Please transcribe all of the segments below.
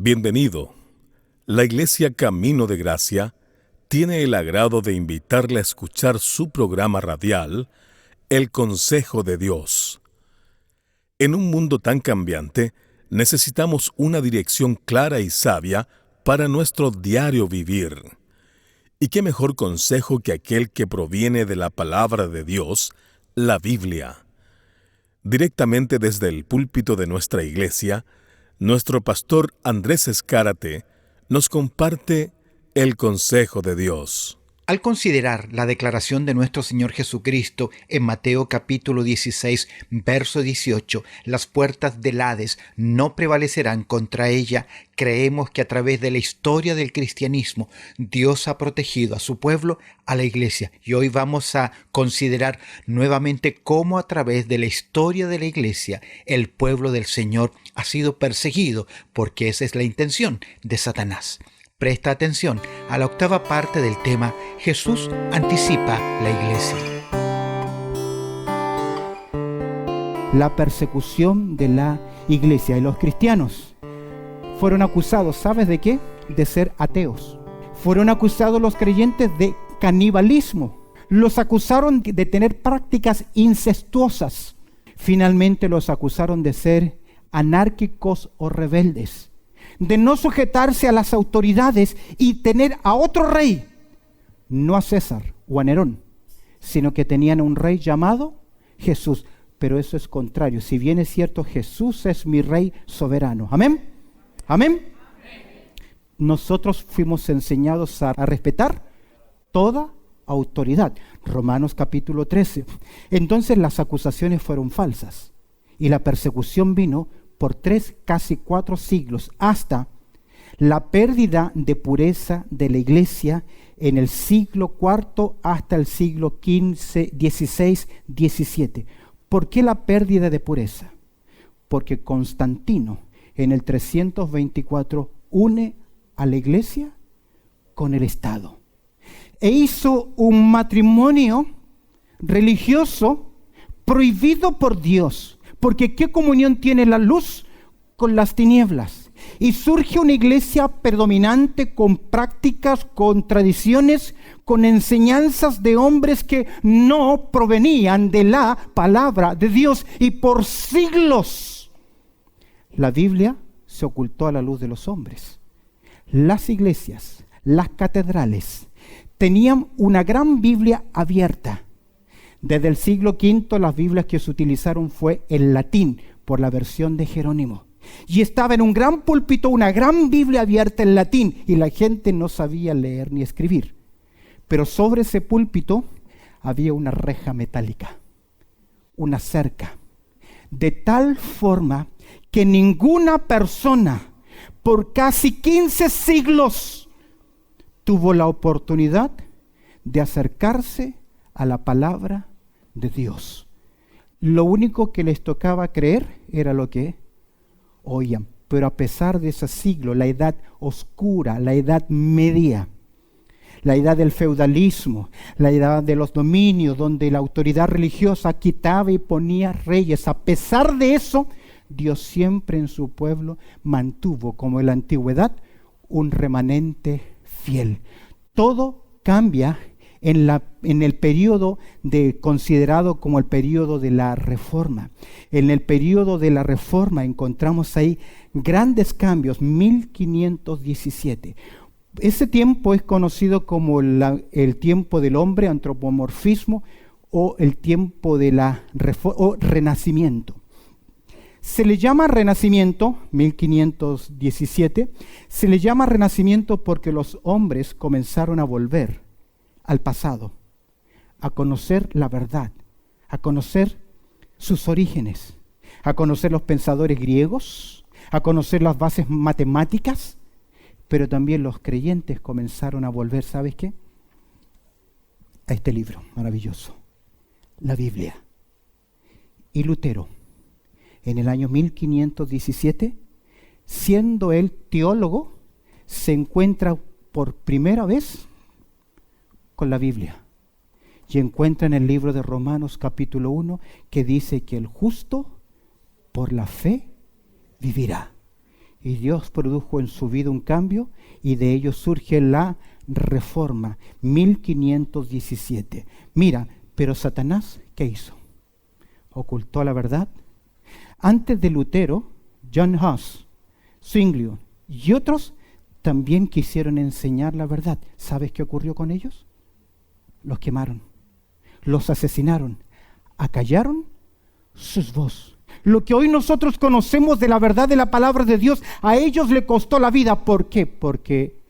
Bienvenido. La Iglesia Camino de Gracia tiene el agrado de invitarle a escuchar su programa radial, El Consejo de Dios. En un mundo tan cambiante, necesitamos una dirección clara y sabia para nuestro diario vivir. ¿Y qué mejor consejo que aquel que proviene de la palabra de Dios, la Biblia? Directamente desde el púlpito de nuestra iglesia, nuestro pastor Andrés Escárate nos comparte el consejo de Dios. Al considerar la declaración de nuestro Señor Jesucristo en Mateo capítulo 16, verso 18, las puertas del Hades no prevalecerán contra ella, creemos que a través de la historia del cristianismo, Dios ha protegido a su pueblo, a la iglesia. Y hoy vamos a considerar nuevamente cómo a través de la historia de la iglesia, el pueblo del Señor ha sido perseguido, porque esa es la intención de Satanás. Presta atención a la octava parte del tema Jesús anticipa la iglesia. La persecución de la iglesia. Y los cristianos fueron acusados, ¿sabes de qué? De ser ateos. Fueron acusados los creyentes de canibalismo. Los acusaron de tener prácticas incestuosas. Finalmente los acusaron de ser anárquicos o rebeldes, de no sujetarse a las autoridades y tener a otro rey, no a César o a Nerón, sino que tenían un rey llamado Jesús. Pero eso es contrario. Si bien es cierto, Jesús es mi rey soberano. ¿Amén? ¿Amén? Nosotros fuimos enseñados a respetar toda autoridad. Romanos capítulo 13. Entonces las acusaciones fueron falsas y la persecución vino por 3, casi 4 siglos, hasta la pérdida de pureza de la iglesia en el siglo IV hasta el siglo XV, XVI, XVII. ¿Por qué la pérdida de pureza? Porque Constantino en el 324 une a la iglesia con el Estado e hizo un matrimonio religioso prohibido por Dios. Porque ¿qué comunión tiene la luz con las tinieblas? Y surge una iglesia predominante con prácticas, con tradiciones, con enseñanzas de hombres que no provenían de la palabra de Dios. Y por siglos la Biblia se ocultó a la luz de los hombres. Las iglesias, las catedrales, tenían una gran Biblia abierta. Desde el siglo V las Biblias que se utilizaron fue el latín por la versión de Jerónimo. Y estaba en un gran púlpito una gran Biblia abierta en latín y la gente no sabía leer ni escribir. Pero sobre ese púlpito había una reja metálica, una cerca, de tal forma que ninguna persona por casi 15 siglos tuvo la oportunidad de acercarse a la palabra de Dios. Lo único que les tocaba creer era lo que oían. Pero a pesar de ese siglo, la edad oscura, la edad media, la edad del feudalismo, la edad de los dominios, donde la autoridad religiosa quitaba y ponía reyes, a pesar de eso, Dios siempre en su pueblo mantuvo, como en la antigüedad, un remanente fiel. Todo cambia en el periodo considerado como el periodo de la Reforma. En el periodo de la Reforma encontramos ahí grandes cambios, 1517. Ese tiempo es conocido como el tiempo del hombre, antropomorfismo, o el tiempo de la Renacimiento. Se le llama Renacimiento, 1517, se le llama Renacimiento porque los hombres comenzaron a volver al pasado, a conocer la verdad, a conocer sus orígenes, a conocer los pensadores griegos, a conocer las bases matemáticas, pero también los creyentes comenzaron a volver, ¿sabes qué? A este libro maravilloso, la Biblia. Y Lutero, en el año 1517, siendo él teólogo, se encuentra por primera vez con la Biblia y encuentra en el libro de Romanos capítulo 1 que dice que el justo por la fe vivirá. Y Dios produjo en su vida un cambio y de ello surge la Reforma, 1517. Mira, pero Satanás, ¿qué hizo? Ocultó la verdad. Antes de Lutero, John Huss, Zwinglio y otros también quisieron enseñar la verdad. ¿Sabes qué ocurrió con ellos? Los quemaron, los asesinaron, acallaron sus voces. Lo que hoy nosotros conocemos de la verdad de la palabra de Dios, a ellos le costó la vida. ¿Por qué? Porque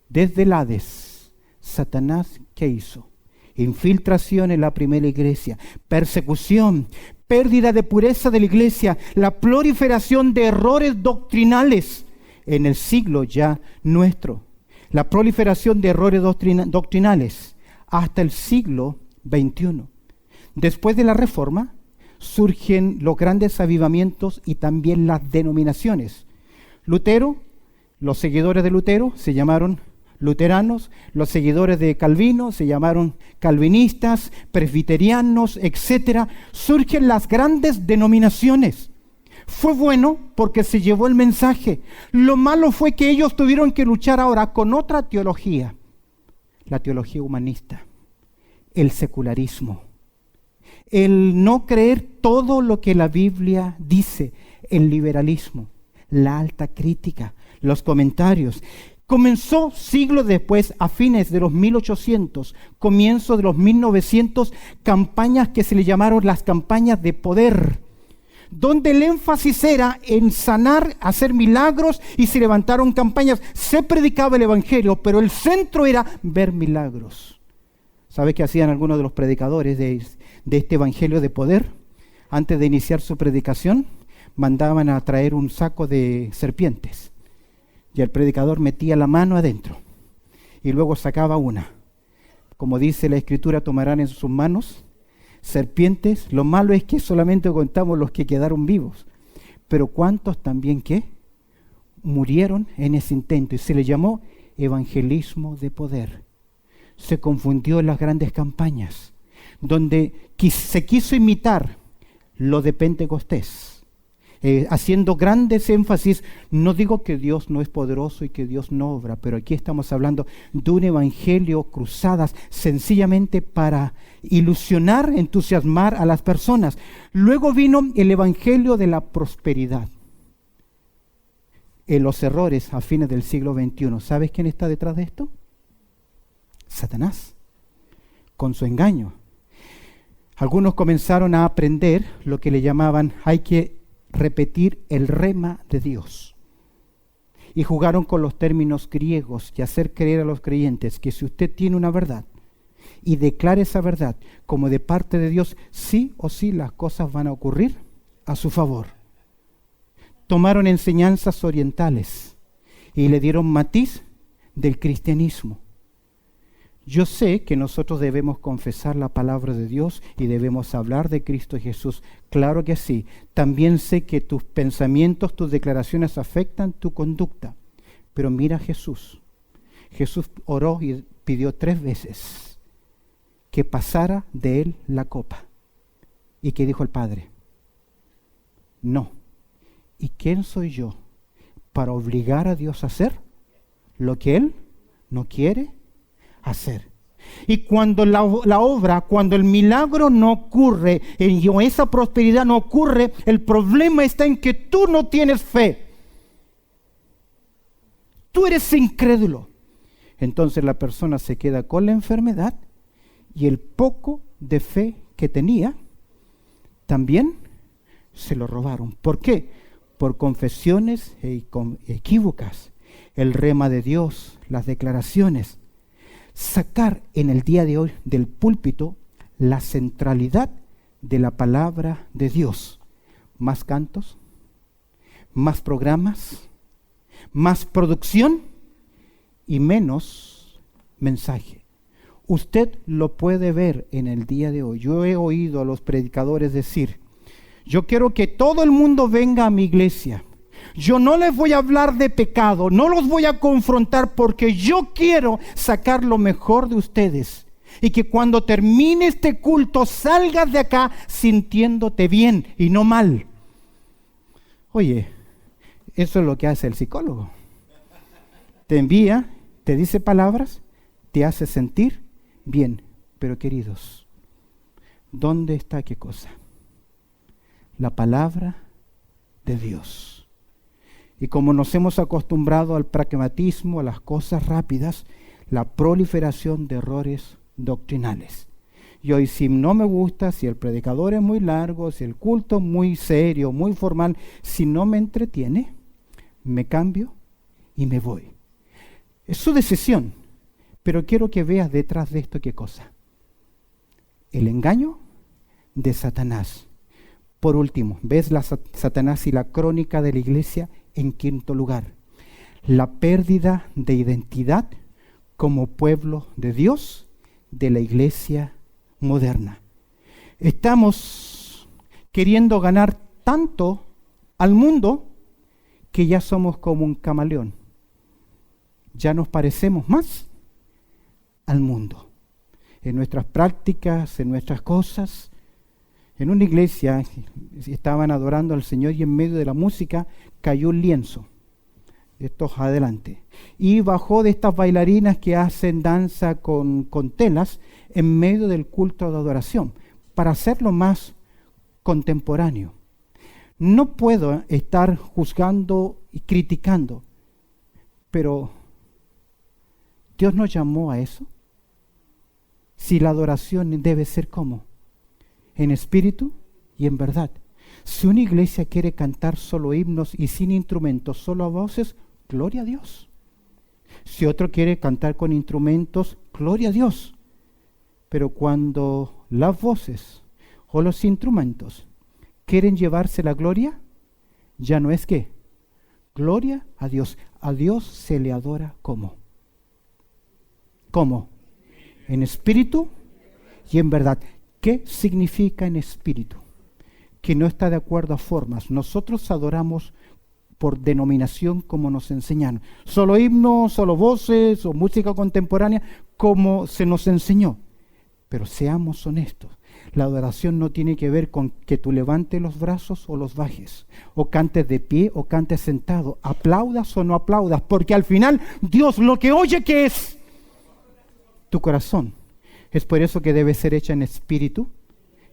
desde el Hades, Satanás, ¿qué hizo? Infiltración en la primera iglesia, persecución, pérdida de pureza de la iglesia, la proliferación de errores doctrinales en el siglo ya nuestro. La proliferación de errores doctrinales hasta el siglo XXI. Después de la Reforma, surgen los grandes avivamientos y también las denominaciones. Lutero, los seguidores de Lutero se llamaron luteranos, los seguidores de Calvino se llamaron calvinistas, presbiterianos, etc. Surgen las grandes denominaciones. Fue bueno porque se llevó el mensaje. Lo malo fue que ellos tuvieron que luchar ahora con otra teología, la teología humanista, el secularismo, el no creer todo lo que la Biblia dice, el liberalismo, la alta crítica, los comentarios. Comenzó siglos después, a fines de los 1800, comienzo de los 1900, campañas que se le llamaron las campañas de poder, donde el énfasis era en sanar, hacer milagros, y se levantaron campañas. Se predicaba el evangelio, pero el centro era ver milagros. ¿Sabe qué hacían algunos de los predicadores de este evangelio de poder? Antes de iniciar su predicación, mandaban a traer un saco de serpientes. Y el predicador metía la mano adentro y luego sacaba una. Como dice la Escritura, tomarán en sus manos serpientes. Lo malo es que solamente contamos los que quedaron vivos. Pero ¿cuántos también qué? Murieron en ese intento. Y se le llamó evangelismo de poder. Se confundió en las grandes campañas, donde se quiso imitar lo de Pentecostés. Haciendo grandes énfasis. No digo que Dios no es poderoso y que Dios no obra, pero aquí estamos hablando de un evangelio, cruzadas, sencillamente para ilusionar, entusiasmar a las personas. Luego vino el evangelio de la prosperidad. En los errores a fines del siglo XXI. ¿Sabes quién está detrás de esto? Satanás, con su engaño. Algunos comenzaron a aprender lo que le llamaban, hay que repetir el rema de Dios. Y jugaron con los términos griegos y hacer creer a los creyentes que si usted tiene una verdad y declara esa verdad como de parte de Dios, sí o sí las cosas van a ocurrir a su favor. Tomaron enseñanzas orientales y le dieron matiz del cristianismo. Yo sé que nosotros debemos confesar la palabra de Dios y debemos hablar de Cristo Jesús. Claro que sí. También sé que tus pensamientos, tus declaraciones afectan tu conducta. Pero mira a Jesús. Jesús oró y pidió 3 veces que pasara de él la copa. ¿Y qué dijo el Padre? No. ¿Y quién soy yo para obligar a Dios a hacer lo que Él no quiere hacer? Y cuando la obra, cuando el milagro no ocurre, o esa prosperidad no ocurre, el problema está en que tú no tienes fe. Tú eres incrédulo. Entonces la persona se queda con la enfermedad y el poco de fe que tenía también se lo robaron. ¿Por qué? Por confesiones equívocas. El rema de Dios, las declaraciones. Sacar en el día de hoy del púlpito la centralidad de la palabra de Dios. Más cantos, más programas, más producción y menos mensaje. Usted lo puede ver en el día de hoy. Yo he oído a los predicadores decir, yo quiero que todo el mundo venga a mi iglesia. Yo no les voy a hablar de pecado, no los voy a confrontar porque yo quiero sacar lo mejor de ustedes. Y que cuando termine este culto salgas de acá sintiéndote bien y no mal. Oye, Eso es lo que hace el psicólogo. Te envía, te dice palabras, te hace sentir bien. Pero queridos, ¿dónde está qué cosa? La palabra de Dios. Y como nos hemos acostumbrado al pragmatismo, a las cosas rápidas, la proliferación de errores doctrinales. Y hoy, si no me gusta, si el predicador es muy largo, si el culto es muy serio, muy formal, si no me entretiene, me cambio y me voy. Es su decisión, pero quiero que veas detrás de esto qué cosa. El engaño de Satanás. Por último, ves Satanás y la crónica de la iglesia en quinto lugar. La pérdida de identidad como pueblo de Dios de la iglesia moderna. Estamos queriendo ganar tanto al mundo que ya somos como un camaleón. Ya nos parecemos más al mundo. En nuestras prácticas, en nuestras cosas. En una iglesia estaban adorando al Señor y en medio de la música cayó un lienzo. Estos adelante. Y bajó de estas bailarinas que hacen danza con telas en medio del culto de adoración, para hacerlo más contemporáneo. No puedo estar juzgando y criticando, pero ¿Dios nos llamó a eso? Si la adoración debe ser ¿cómo? En espíritu y en verdad. Si una iglesia quiere cantar solo himnos y sin instrumentos, solo a voces, gloria a Dios. Si otro quiere cantar con instrumentos, gloria a Dios. Pero cuando las voces o los instrumentos quieren llevarse la gloria, ya no es ¿qué? Gloria a Dios. A Dios se le adora ¿cómo? ¿Cómo? En espíritu y en verdad. ¿Qué significa en espíritu? Que no está de acuerdo a formas. Nosotros adoramos por denominación como nos enseñaron. Solo himnos, solo voces o música contemporánea como se nos enseñó. Pero seamos honestos. La adoración no tiene que ver con que tú levantes los brazos o los bajes, o cantes de pie o cantes sentado, aplaudas o no aplaudas, porque al final Dios lo que oye que es tu corazón. Es por eso que debe ser hecha en espíritu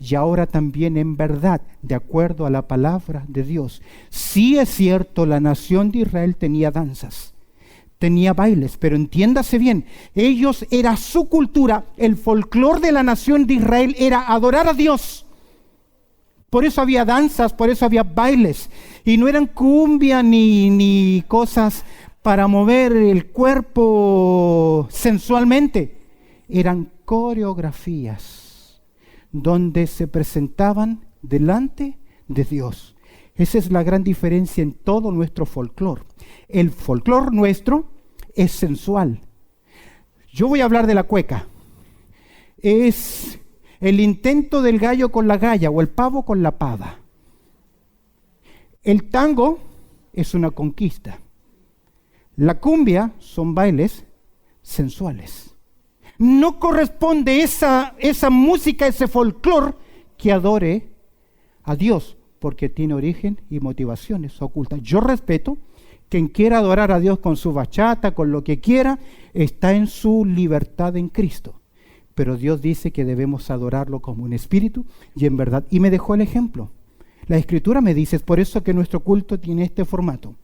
y ahora también en verdad, de acuerdo a la palabra de Dios. Sí es cierto, la nación de Israel tenía danzas, tenía bailes, pero entiéndase bien, ellos era su cultura, el folclor de la nación de Israel era adorar a Dios. Por eso había danzas, por eso había bailes, y no eran cumbia ni cosas para mover el cuerpo sensualmente, eran coreografías donde se presentaban delante de Dios. Esa es la gran diferencia en todo nuestro folclor. El folclor nuestro es sensual. Yo voy a hablar de la cueca. Es el intento del gallo con la galla o el pavo con la pava. El tango es una conquista. La cumbia son bailes sensuales. No corresponde esa música, ese folclor que adore a Dios, porque tiene origen y motivaciones ocultas. Yo respeto quien quiera adorar a Dios con su bachata, con lo que quiera, está en su libertad en Cristo. Pero Dios dice que debemos adorarlo como un espíritu y en verdad. Y me dejó el ejemplo. La Escritura me dice, es por eso que nuestro culto tiene este formato.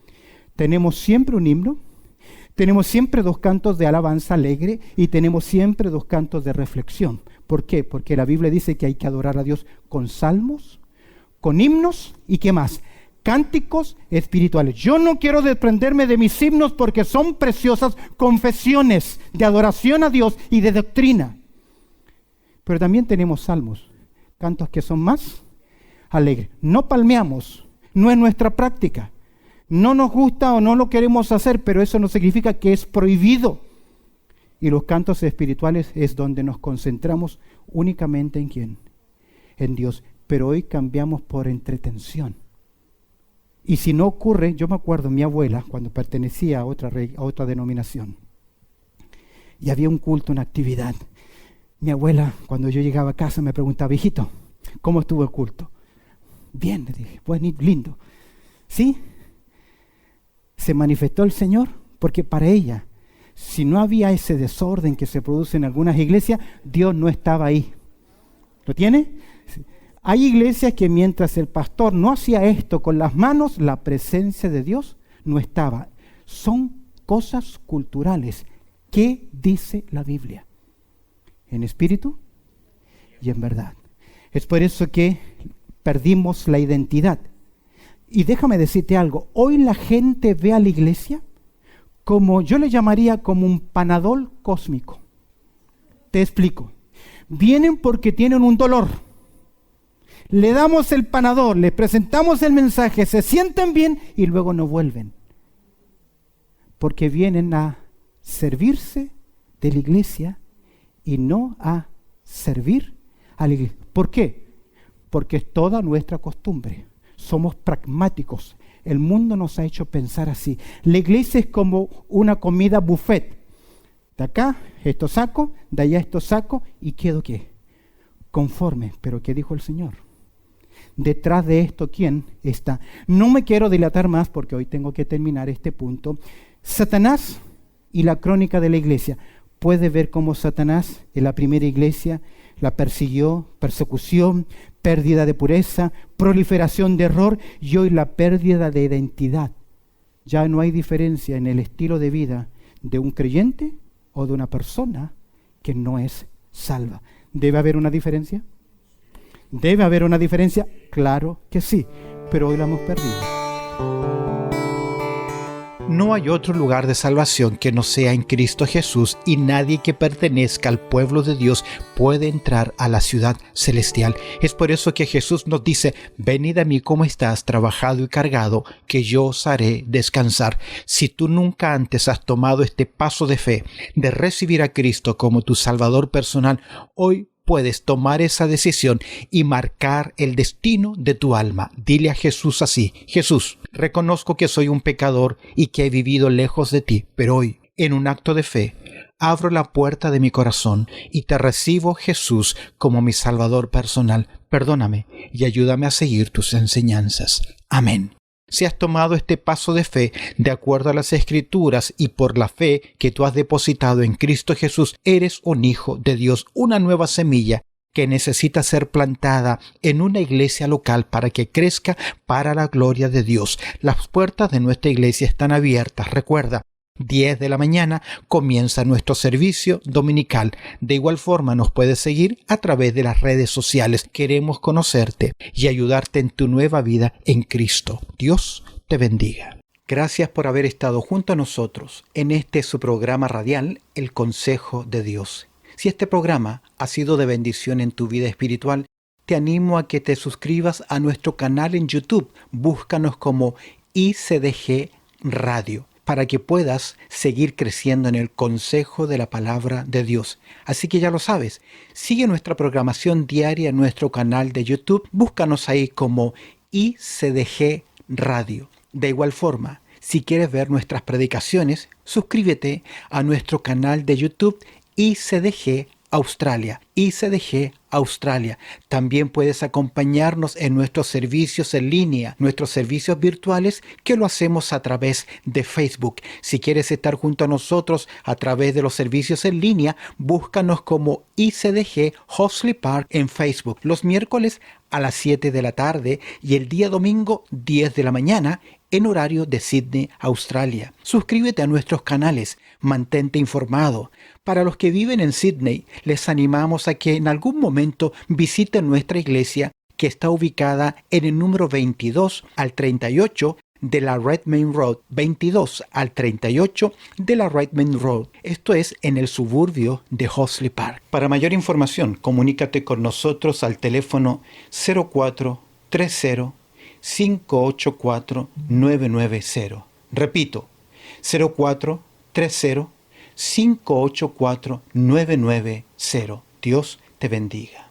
Tenemos siempre un himno, tenemos siempre 2 cantos de alabanza alegre y tenemos siempre 2 cantos de reflexión. ¿Por qué? Porque la Biblia dice que hay que adorar a Dios con salmos, con himnos y ¿qué más? Cánticos espirituales. Yo no quiero desprenderme de mis himnos porque son preciosas confesiones de adoración a Dios y de doctrina. Pero también tenemos salmos, cantos que son más alegres. No palmeamos, no es nuestra práctica. No nos gusta o no lo queremos hacer, pero eso no significa que es prohibido. Y los cantos espirituales es donde nos concentramos únicamente en ¿quién? En Dios. Pero hoy cambiamos por entretención. Y si no ocurre, yo me acuerdo mi abuela cuando pertenecía a otra denominación. Y había un culto, una actividad. Mi abuela, cuando yo llegaba a casa, me preguntaba, hijito, ¿cómo estuvo el culto? Bien, le dije, bueno, lindo. ¿Sí? se manifestó el Señor? Porque para ella, si no había ese desorden que se produce en algunas iglesias, Dios no estaba ahí. ¿Lo tiene? Hay iglesias que mientras el pastor no hacía esto con las manos, la presencia de Dios no estaba. Son cosas culturales. ¿Qué dice la Biblia? En espíritu y en verdad. Es por eso que perdimos la identidad. Y déjame decirte algo. Hoy la gente ve a la iglesia como, yo le llamaría como un panadol cósmico. Te explico. Vienen porque tienen un dolor. Le damos el panadol, les presentamos el mensaje, se sienten bien y luego no vuelven. Porque vienen a servirse de la iglesia y no a servir a la iglesia. ¿Por qué? Porque es toda nuestra costumbre. Somos pragmáticos. El mundo nos ha hecho pensar así. La iglesia es como una comida buffet. De acá esto saco, de allá esto saco y quedo ¿qué? Conforme. Pero ¿qué dijo el Señor? Detrás de esto, ¿quién está? No me quiero dilatar más porque hoy tengo que terminar este punto. Satanás y la crónica de la iglesia. Puede ver cómo Satanás en la primera iglesia la persiguió, persecución, pérdida de pureza, proliferación de error y hoy la pérdida de identidad. Ya no hay diferencia en el estilo de vida de un creyente o de una persona que no es salva. ¿Debe haber una diferencia? ¿Debe haber una diferencia? Claro que sí, pero hoy la hemos perdido. No hay otro lugar de salvación que no sea en Cristo Jesús y nadie que pertenezca al pueblo de Dios puede entrar a la ciudad celestial. Es por eso que Jesús nos dice, venid a mí como estás trabajado y cargado, que yo os haré descansar. Si tú nunca antes has tomado este paso de fe, de recibir a Cristo como tu Salvador personal, hoy puedes tomar esa decisión y marcar el destino de tu alma. Dile a Jesús así: Jesús, reconozco que soy un pecador y que he vivido lejos de ti, pero hoy, en un acto de fe, abro la puerta de mi corazón y te recibo, Jesús, como mi Salvador personal. Perdóname y ayúdame a seguir tus enseñanzas. Amén. Si has tomado este paso de fe de acuerdo a las Escrituras y por la fe que tú has depositado en Cristo Jesús, eres un hijo de Dios, una nueva semilla que necesita ser plantada en una iglesia local para que crezca para la gloria de Dios. Las puertas de nuestra iglesia están abiertas. Recuerda, 10 de la mañana comienza nuestro servicio dominical. De igual forma nos puedes seguir a través de las redes sociales. Queremos conocerte y ayudarte en tu nueva vida en Cristo. Dios te bendiga. Gracias por haber estado junto a nosotros en su programa radial, El Consejo de Dios. Si este programa ha sido de bendición en tu vida espiritual, te animo a que te suscribas a nuestro canal en YouTube. Búscanos como ICDG Radio, para que puedas seguir creciendo en el consejo de la palabra de Dios. Así que ya lo sabes, sigue nuestra programación diaria en nuestro canal de YouTube. Búscanos ahí como ICDG Radio. De igual forma, si quieres ver nuestras predicaciones, suscríbete a nuestro canal de YouTube ICDG Australia. ICDG Australia. También puedes acompañarnos en nuestros servicios en línea, nuestros servicios virtuales, que lo hacemos a través de Facebook. Si quieres estar junto a nosotros a través de los servicios en línea, búscanos como ICDG Horsley Park en Facebook. Los miércoles a las 7 de la tarde y el día domingo 10 de la mañana en horario de Sydney, Australia. Suscríbete a nuestros canales, mantente informado. Para los que viven en Sydney, les animamos a que en algún momento visiten nuestra iglesia, que está ubicada en el número 22 al 38 de la Redmayne Road, 22 al 38 de la Redmayne Road. Esto es en el suburbio de Horsley Park. Para mayor información, comunícate con nosotros al teléfono 0430 584 990. Repito, 0430 584 990. Dios te bendiga.